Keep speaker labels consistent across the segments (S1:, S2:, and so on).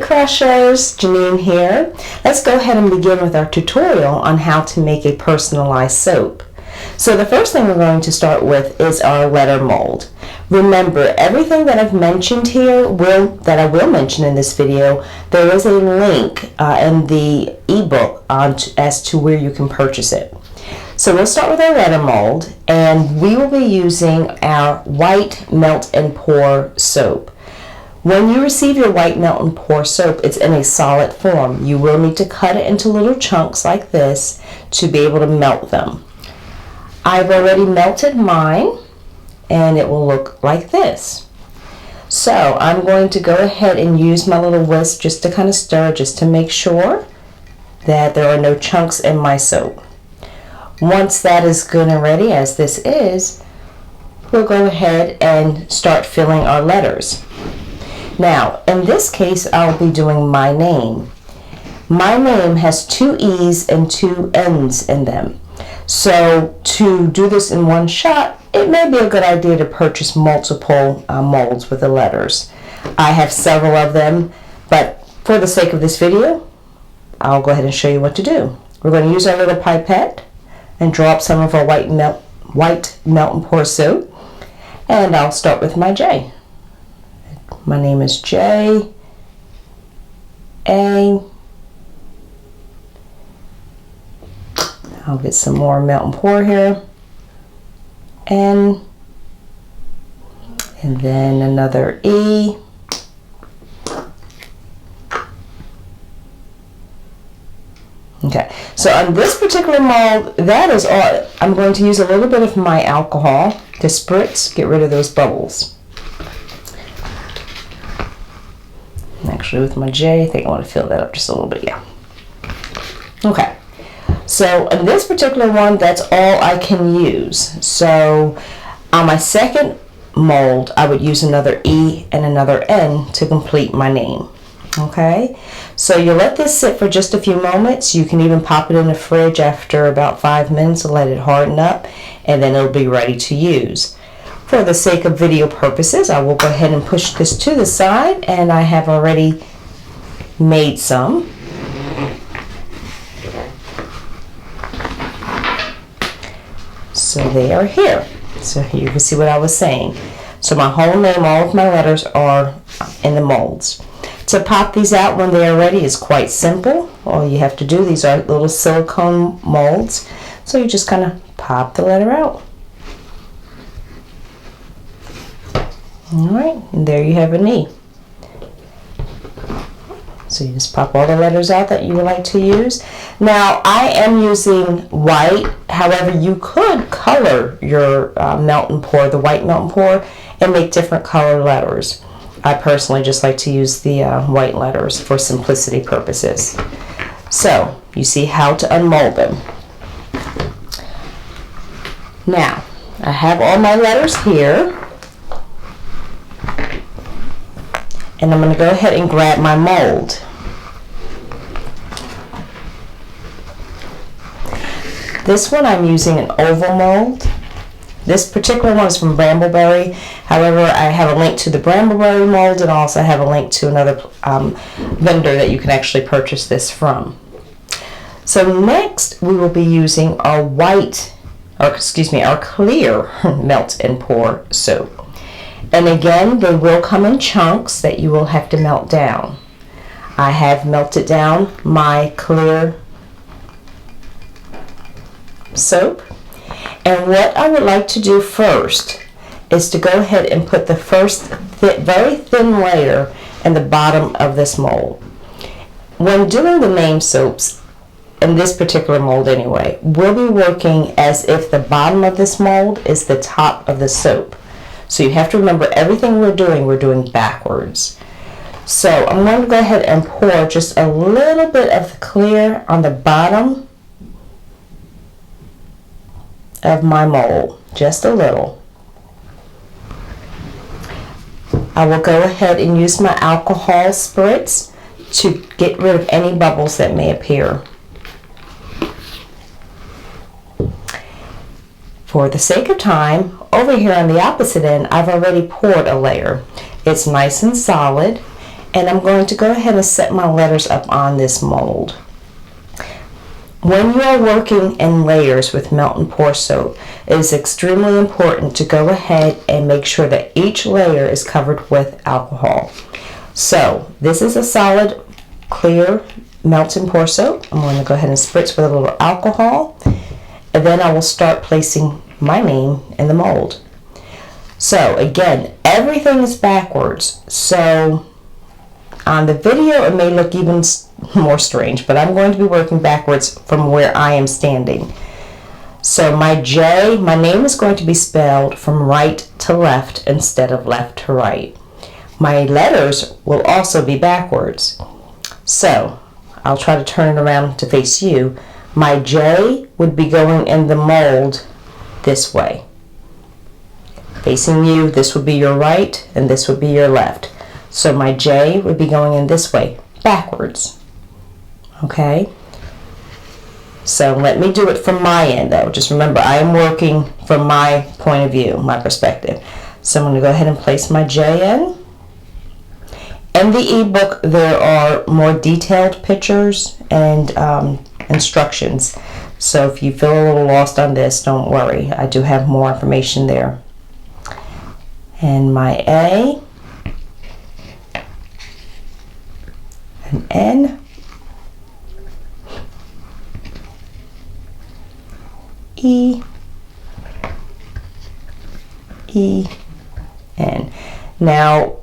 S1: Crushers, Janine here. Let's go ahead and begin with our tutorial on how to make a personalized soap. So the first thing we're going to start with is our letter mold. Remember, everything that I've mentioned here, that I will mention in this video, there is a link in the ebook as to where you can purchase it. So we'll start with our letter mold, and we will be using our white melt and pour soap. When you receive your white melt and pour soap, it's in a solid form. You will need to cut it into little chunks like this to be able to melt them. I've already melted mine, and it will look like this. So I'm going to go ahead and use my little whisk just to kind of stir, just to make sure that there are no chunks in my soap. Once that is good and ready, as this is, we'll go ahead and start filling our letters. Now, in this case, I'll be doing my name. My name has 2 E's and 2 N's in them. So to do this in one shot, it may be a good idea to purchase multiple molds with the letters. I have several of them, but for the sake of this video, I'll go ahead and show you what to do. We're going to use our little pipette and draw up some of our white melt and pour soap. And I'll start with my J. My name is J. A. I'll get some more melt and pour here. N. And then another E. Okay, so on this particular mold, that is all. I'm going to use a little bit of my alcohol to spritz, get rid of those bubbles. Actually, with my J, I think I want to fill that up just a little bit, yeah. Okay, so in this particular one, that's all I can use. So on my second mold, I would use another E and another N to complete my name. Okay, so you let this sit for just a few moments. You can even pop it in the fridge after about 5 minutes and let it harden up, and then it'll be ready to use. For the sake of video purposes, I will go ahead and push this to the side, and I have already made some. So they are here. So you can see what I was saying. So my whole name, all of my letters are in the molds. To pop these out when they are ready is quite simple. All you have to do, these are little silicone molds. So you just kind of pop the letter out. Alright, and there you have an E. So you just pop all the letters out that you would like to use. Now, I am using white. However, you could color your melt and pour, the white melt and pour, and make different color letters. I personally just like to use the white letters for simplicity purposes. So, you see how to unmold them. Now, I have all my letters here. And I'm going to go ahead and grab my mold. This one I'm using an oval mold. This particular one is from Brambleberry. However, I have a link to the Brambleberry mold, and also have a link to another vendor that you can actually purchase this from. So next we will be using our our clear melt and pour soap. And again, they will come in chunks that you will have to melt down. I have melted down my clear soap. And what I would like to do first is to go ahead and put the first very thin layer in the bottom of this mold. When doing the name soaps, in this particular mold anyway, we'll be working as if the bottom of this mold is the top of the soap. So you have to remember, everything we're doing backwards. So I'm going to go ahead and pour just a little bit of the clear on the bottom of my mold, just a little. I will go ahead and use my alcohol spritz to get rid of any bubbles that may appear. For the sake of time, over here on the opposite end, I've already poured a layer. It's nice and solid, And I'm going to go ahead and set my letters up on this mold. When you are working in layers with melt and pour soap, it is extremely important to go ahead and make sure that each layer is covered with alcohol. So this is a solid, clear melt and pour soap. I'm going to go ahead and spritz with a little alcohol, and then I will start placing my name in the mold. So again, everything is backwards. So on the video, it may look even more strange, but I'm going to be working backwards from where I am standing. So my J, my name is going to be spelled from right to left instead of left to right. My letters will also be backwards. So I'll try to turn it around to face you. My J would be going in the mold this way. Facing you, this would be your right and this would be your left. So my J would be going in this way, backwards. Okay? So let me do it from my end though. Just remember, I am working from my point of view, my perspective. So I'm going to go ahead and place my J in. In the ebook, there are more detailed pictures and instructions. So if you feel a little lost on this, don't worry. I do have more information there. And my A, an N, E, E, N. Now,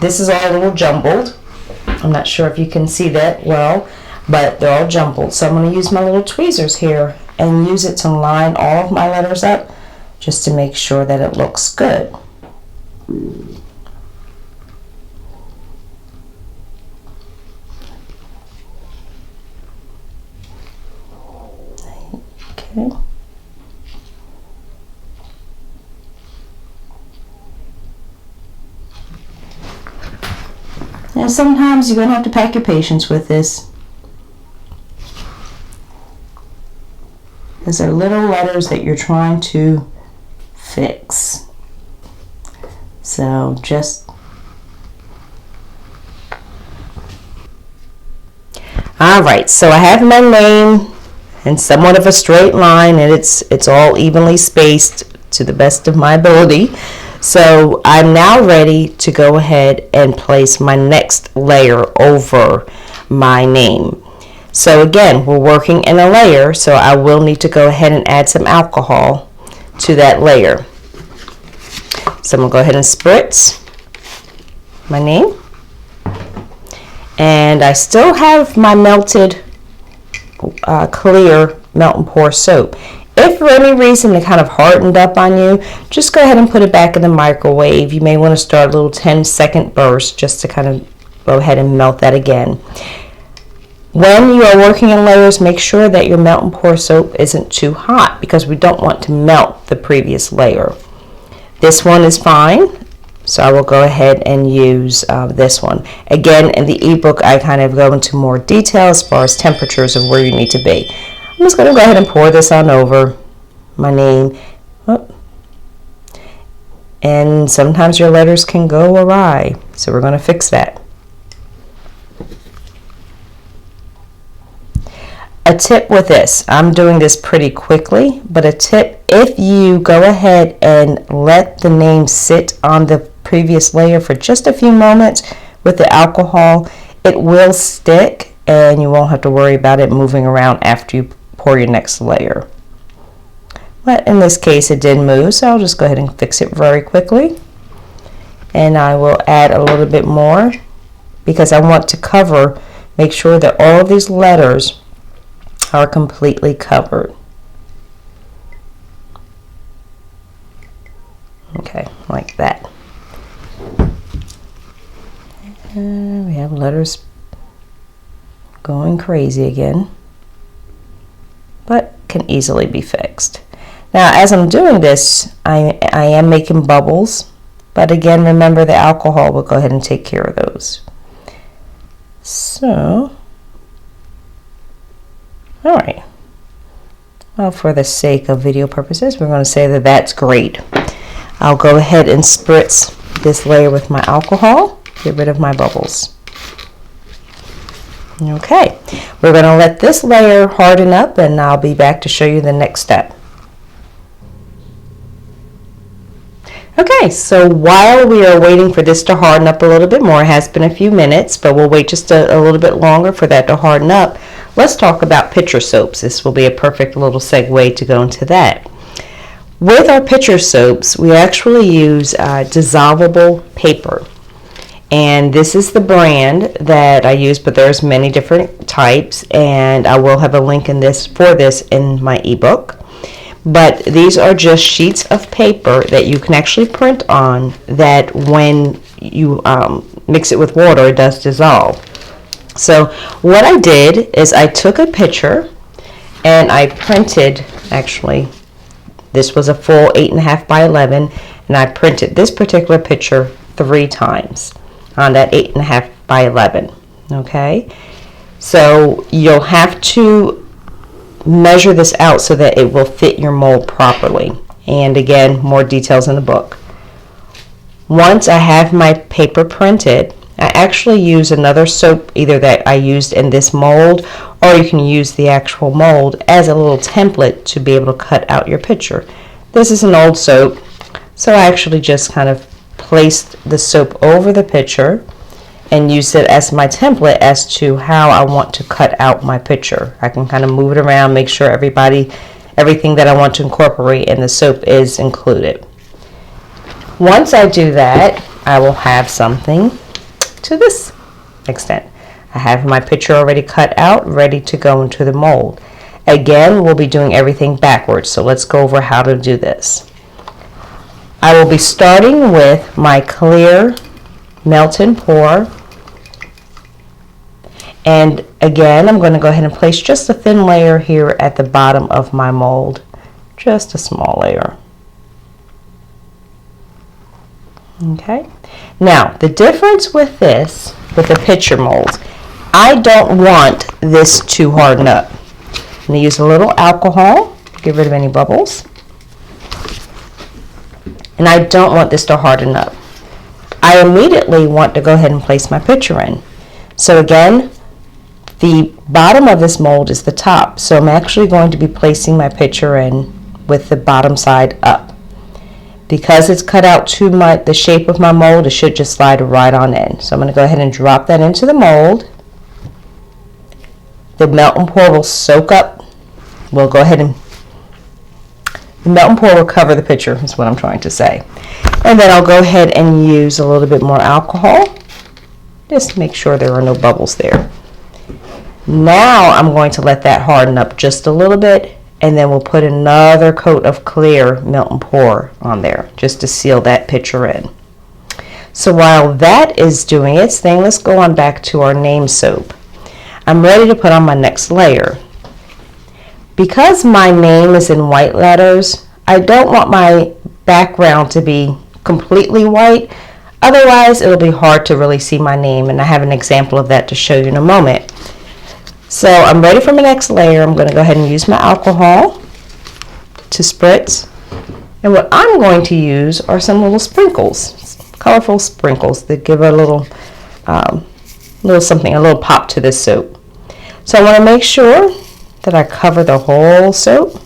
S1: this is all a little jumbled. I'm not sure if you can see that well, but they're all jumbled. So I'm going to use my little tweezers here and use it to line all of my letters up just to make sure that it looks good. Okay. Now sometimes you're going to have to pack your patience with this, because they're little letters that you're trying to fix. So just alright, so I have my name in somewhat of a straight line, and it's all evenly spaced to the best of my ability. So I'm now ready to go ahead and place my next layer over my name. So again, we're working in a layer, so I will need to go ahead and add some alcohol to that layer. So I'm going to go ahead and spritz my name. And I still have my melted clear melt and pour soap. If for any reason it kind of hardened up on you, just go ahead and put it back in the microwave. You may want to start a little 10-second burst just to kind of go ahead and melt that again. When you are working in layers, make sure that your melt and pour soap isn't too hot, because we don't want to melt the previous layer. This one is fine, so I will go ahead and use this one. Again, in the ebook, I kind of go into more detail as far as temperatures of where you need to be. I'm just going to go ahead and pour this on over my name. Oh. And sometimes your letters can go awry, so we're going to fix that. A tip with this, I'm doing this pretty quickly, but a tip, if you go ahead and let the name sit on the previous layer for just a few moments with the alcohol, it will stick and you won't have to worry about it moving around after you pour your next layer. But in this case it did move, so I'll just go ahead and fix it very quickly. And I will add a little bit more because I want to cover, make sure that all of these letters are completely covered. Okay, like that. And we have letters going crazy again, but can easily be fixed. Now, as I'm doing this, I am making bubbles, but again, remember the alcohol will go ahead and take care of those. So, all right. Well, for the sake of video purposes, we're going to say that that's great. I'll go ahead and spritz this layer with my alcohol. Get rid of my bubbles. Okay, we're going to let this layer harden up and I'll be back to show you the next step. Okay, so while we are waiting for this to harden up a little bit more, it has been a few minutes, but we'll wait just a little bit longer for that to harden up. Let's talk about picture soaps. This will be a perfect little segue to go into that. With our picture soaps, we actually use dissolvable paper. And this is the brand that I use, but there's many different types, and I will have a link in this in my ebook. But these are just sheets of paper that you can actually print on, that when you mix it with water, it does dissolve. So what I did is I took a picture and I printed, actually this was a full 8.5 by 11, and I printed this particular picture 3 times on that 8.5 by 11. Okay, so you'll have to measure this out so that it will fit your mold properly. And again, more details in the book. Once I have my paper printed, I actually use another soap, either that I used in this mold, or you can use the actual mold as a little template to be able to cut out your picture. This is an old soap, so I actually just kind of placed the soap over the picture and used it as my template as to how I want to cut out my picture. I can kind of move it around, make sure everything that I want to incorporate in the soap is included. Once I do that, I will have something to this extent. I have my picture already cut out, ready to go into the mold. Again, we'll be doing everything backwards, so let's go over how to do this. I will be starting with my clear melt and pour, and again I'm going to go ahead and place just a thin layer here at the bottom of my mold, just a small layer. Okay, now the difference with this, with the picture molds, I don't want this to harden up. I'm going to use a little alcohol, get rid of any bubbles. And I don't want this to harden up. I immediately want to go ahead and place my picture in. So again, the bottom of this mold is the top. So I'm actually going to be placing my picture in with the bottom side up. Because it's cut out to the shape of my mold, it should just slide right on in. So I'm going to go ahead and drop that into the mold. The melt and pour will soak up. We'll go ahead and the melt and pour will cover the picture, is what I'm trying to say. And then I'll go ahead and use a little bit more alcohol. Just to make sure there are no bubbles there. Now I'm going to let that harden up just a little bit, and then we'll put another coat of clear melt and pour on there just to seal that picture in. So while that is doing its thing, let's go on back to our name soap. I'm ready to put on my next layer. Because my name is in white letters, I don't want my background to be completely white. Otherwise, it'll be hard to really see my name, and I have an example of that to show you in a moment. So I'm ready for my next layer. I'm going to go ahead and use my alcohol to spritz. And what I'm going to use are some little sprinkles, colorful sprinkles that give a little something, a little pop to this soap. So I want to make sure that I cover the whole soap.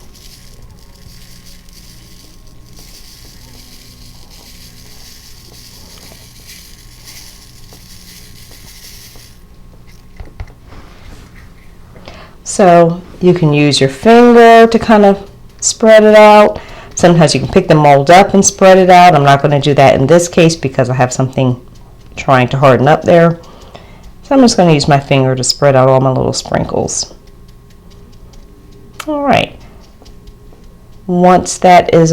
S1: So you can use your finger to kind of spread it out. Sometimes you can pick the mold up and spread it out. I'm not going to do that in this case because I have something trying to harden up there. So I'm just going to use my finger to spread out all my little sprinkles. All right. Once that is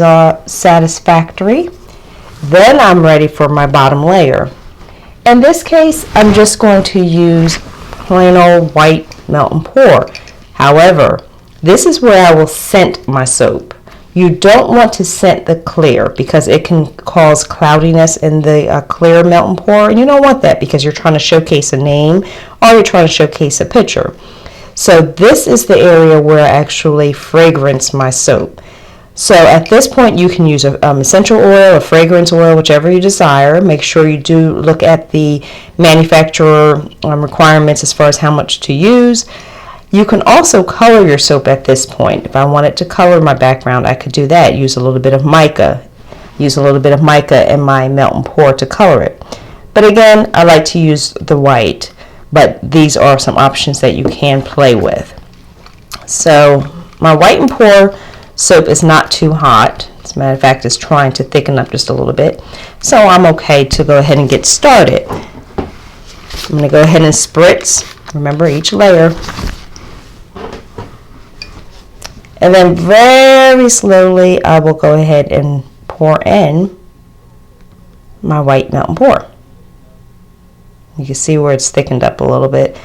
S1: satisfactory, then I'm ready for my bottom layer. In this case, I'm just going to use plain old white melt and pour. However, this is where I will scent my soap. You don't want to scent the clear because it can cause cloudiness in the clear melt and pour, and you don't want that because you're trying to showcase a name or you're trying to showcase a picture. So this is the area where I actually fragrance my soap. So at this point you can use essential oil or fragrance oil, whichever you desire. Make sure you do look at the manufacturer requirements as far as how much to use. You can also color your soap at this point. If I wanted to color my background, I could do that. Use a little bit of mica. Use a little bit of mica in my melt and pour to color it. But again, I like to use the white, but these are some options that you can play with. So my white and pour soap is not too hot. As a matter of fact, it's trying to thicken up just a little bit. So I'm okay to go ahead and get started. I'm going to go ahead and spritz, remember, each layer. And then very slowly I will go ahead and pour in my white melt and pour. You can see where it's thickened up a little bit.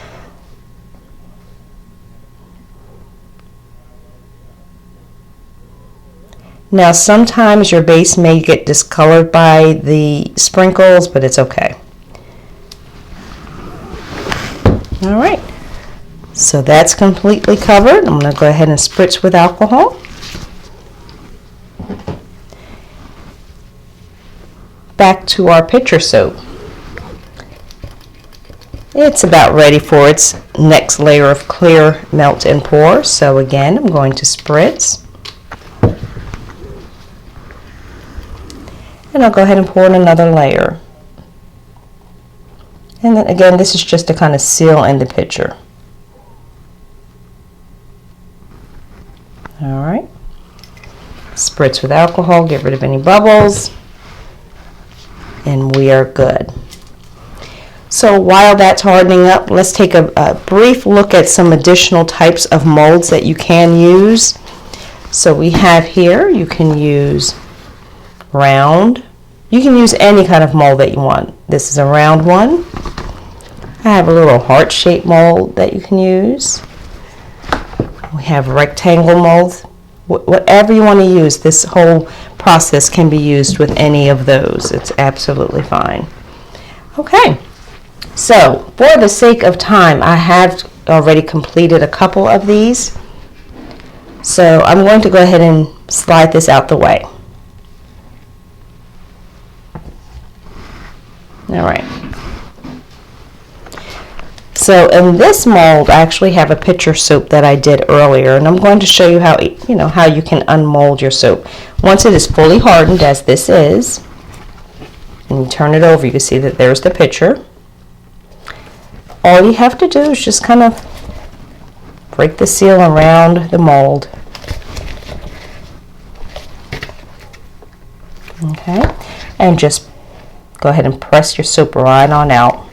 S1: Now sometimes your base may get discolored by the sprinkles, but it's okay. All right, so that's completely covered. I'm going to go ahead and spritz with alcohol. Back to our pitcher soap. It's about ready for its next layer of clear melt and pour. So again, I'm going to spritz. And I'll go ahead and pour in another layer. And then again, this is just to kind of seal in the pitcher. All right. Spritz with alcohol, get rid of any bubbles. And we are good. So while that's hardening up, let's take a brief look at some additional types of molds that you can use. So we have here, you can use round. You can use any kind of mold that you want. This is a round one. I have a little heart-shaped mold that you can use. We have rectangle molds. Whatever you want to use, this whole process can be used with any of those. It's absolutely fine. Okay, so for the sake of time, I have already completed a couple of these. So I'm going to go ahead and slide this out the way. All right. So in this mold, I actually have a pitcher soap that I did earlier, and I'm going to show you how you can unmold your soap. Once it is fully hardened, as this is, and you turn it over, you can see that there's the pitcher. All you have to do is just kind of break the seal around the mold. Okay, and just go ahead and press your soap right on out.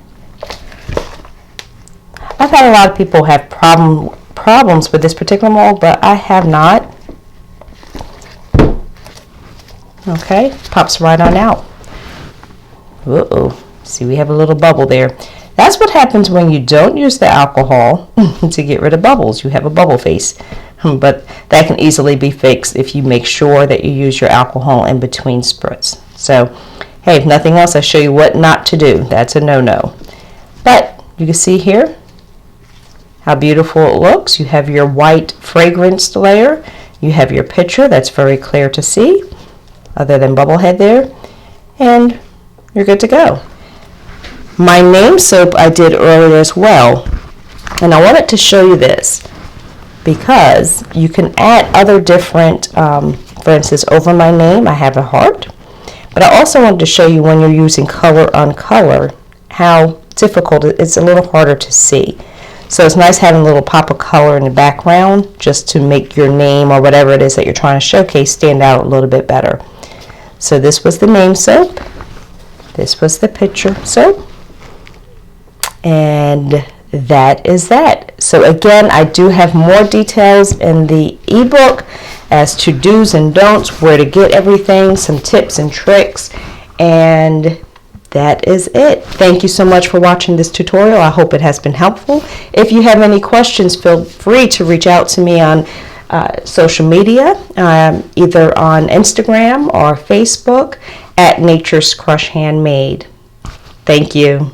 S1: I've had a lot of people have problems with this particular mold, but I have not. Okay, pops right on out. Uh-oh, see, we have a little bubble there. That's what happens when you don't use the alcohol to get rid of bubbles. You have a bubble face, but that can easily be fixed if you make sure that you use your alcohol in between spritz. So, hey, if nothing else, I'll show you what not to do. That's a no-no. But you can see here how beautiful it looks. You have your white fragrance layer. You have your pitcher that's very clear to see, other than bubblehead there, and you're good to go. My name soap I did earlier as well, and I wanted to show you this because you can add other different, for instance, over my name I have a heart, but I also wanted to show you when you're using color on color how difficult it's a little harder to see. So it's nice having a little pop of color in the background just to make your name or whatever it is that you're trying to showcase stand out a little bit better. So this was the name soap. This was the pitcher soap. And that is that. So again, I do have more details in the ebook as to do's and don'ts, where to get everything, some tips and tricks, and that is it. Thank you so much for watching this tutorial. I hope it has been helpful. If you have any questions, feel free to reach out to me on social media, either on Instagram or Facebook at Nature's Crush Handmade. Thank you.